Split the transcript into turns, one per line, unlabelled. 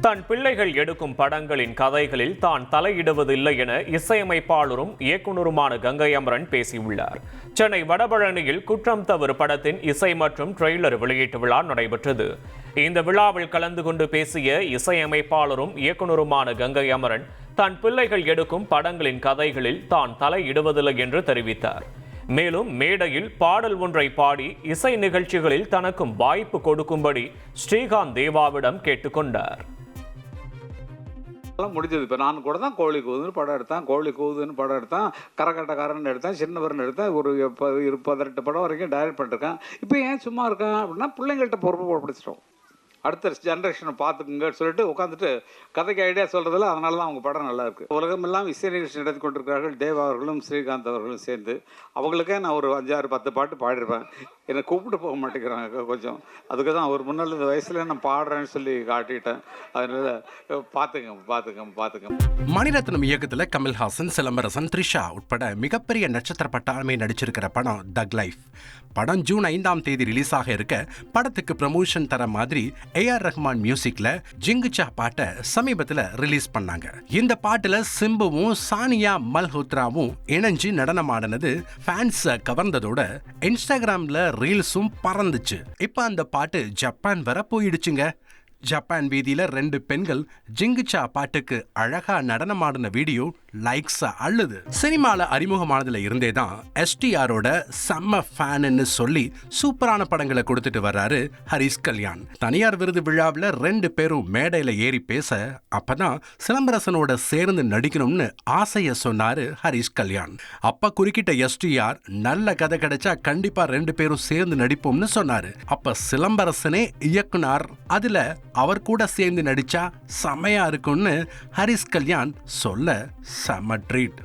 தன் பிள்ளைகள் எடுக்கும் படங்களின் கதைகளில் தான் தலையிடுவதில்லை என இசையமைப்பாளரும் இயக்குனருமான கங்கை அமரன் பேசியுள்ளார். சென்னை வடபழனியில் குற்றம் தவறு படத்தின் இசை மற்றும் ட்ரெய்லர் வெளியீட்டு விழா நடைபெற்றது. இந்த விழாவில் கலந்து கொண்டு பேசிய இசையமைப்பாளரும் இயக்குனருமான கங்கை அமரன் தன் பிள்ளைகள் எடுக்கும் படங்களின் கதைகளில் தான் தலையிடுவதில்லை என்று தெரிவித்தார். மேலும் மேடையில் பாடல் ஒன்றை பாடி இசை நிகழ்ச்சிகளில் தனக்கும் வாய்ப்பு கொடுக்கும்படி ஸ்ரீகாந்த் தேவாவிடம் கேட்டுக்கொண்டார்.
முடிஞ்சது. இப்போ நான் கூட தான் கோழி கூதுன்னு படம் எடுத்தேன், கோழி கூதுன்னு படம் எடுத்தேன், கரகட்டக்காரன் எடுத்தேன், சின்னவர்னு எடுத்தேன், ஒரு 18 படம் வரைக்கும் டைரக்ட் பண்ணிருக்கேன். இப்போ ஏன் சும்மா இருக்கேன் அப்படின்னா பிள்ளைங்கள்ட்ட பொறுப்பு படிச்சிட்டோம். அடுத்த ஜென்ரேஷனை பார்த்துக்குங்க சொல்லிட்டு உட்காந்துட்டு கதைக்கு ஐடியா சொல்கிறதில்ல. அதனால தான் அவங்க படம் நல்லா இருக்குது. உலகமெல்லாம் இசை நிகழ்ச்சி நடத்தி கொண்டிருக்கிறார்கள். தேவா அவர்களும் ஸ்ரீகாந்த் அவர்களும் சேர்ந்து அவங்களுக்கே நான் ஒரு 5-6-10 பாட்டு பாடிருப்பேன். என்னை கூப்பிட்டு போக மாட்டேங்கிறாங்க கொஞ்சம். அதுக்கு தான் ஒரு முன்னாள் இந்த வயசுல நான் பாடுறேன்னு சொல்லி காட்டிட்டேன். அதனால பார்த்துங்க.
மணிரத்னம் இயக்கத்தில் கமல்ஹாசன், சிலம்பரசன், த்ரிஷா உட்பட மிகப்பெரிய நட்சத்திர பட்டாளமே நடிச்சிருக்கிற படம் தக் லைஃப். படம் ஜூன் 5ஆம் தேதி ரிலீஸ் ஆக இருக்க படத்துக்கு ப்ரமோஷன் தர மாதிரி ஏஆர் ரஹ்மான் மியூசிக்ல ஜிங்குச்சா பாட்டை சமீபத்தில் ரிலீஸ் பண்ணாங்க. இந்த பாட்டுல சிம்புவும் சானியா மல்ஹோத்ராவும் இணைஞ்சு நடனமாடினது ஃபேன்ஸை கவர்ந்ததோட இன்ஸ்டாகிராம்ல ரீல்ஸும் பறந்துச்சு. இப்ப அந்த பாட்டு ஜப்பான் வர போயிடுச்சுங்க. ஜப்பான் வீதியில 2 பெண்கள் ஜிங்குச்சா பாட்டுக்கு அழகா நடனமாடின வீடியோ லைக்ஸ் அள்ளுது. சினிமால அறிமுகமானதுல இருந்தே தான் எஸ்டிஆரோட செம்ம ஃபேன்னு சொல்லி சூப்பரான படங்களை கொடுத்துட்டு வர்றாரு ஹரிஷ் கல்யாண். தனியார் விருது விழாவில் 2 பேரும் மேடையில ஏறி பேச அப்பதான் சிலம்பரசனோட சேர்ந்து நடிக்கணும்னு ஆசைய சொன்னாரு ஹரிஷ் கல்யாண். அப்ப குறுக்கிட்ட எஸ்டிஆர் நல்ல கதை கிடைச்சா கண்டிப்பா 2 பேரும் சேர்ந்து நடிப்போம்னு சொன்னாரு. அப்ப சிலம்பரசனே இயக்குனர், அதுல அவர் கூட சேர்ந்து நடிச்சா செமையா இருக்கும்னு ஹரிஷ் கல்யாண் சொல்ல செம ட்ரீட்.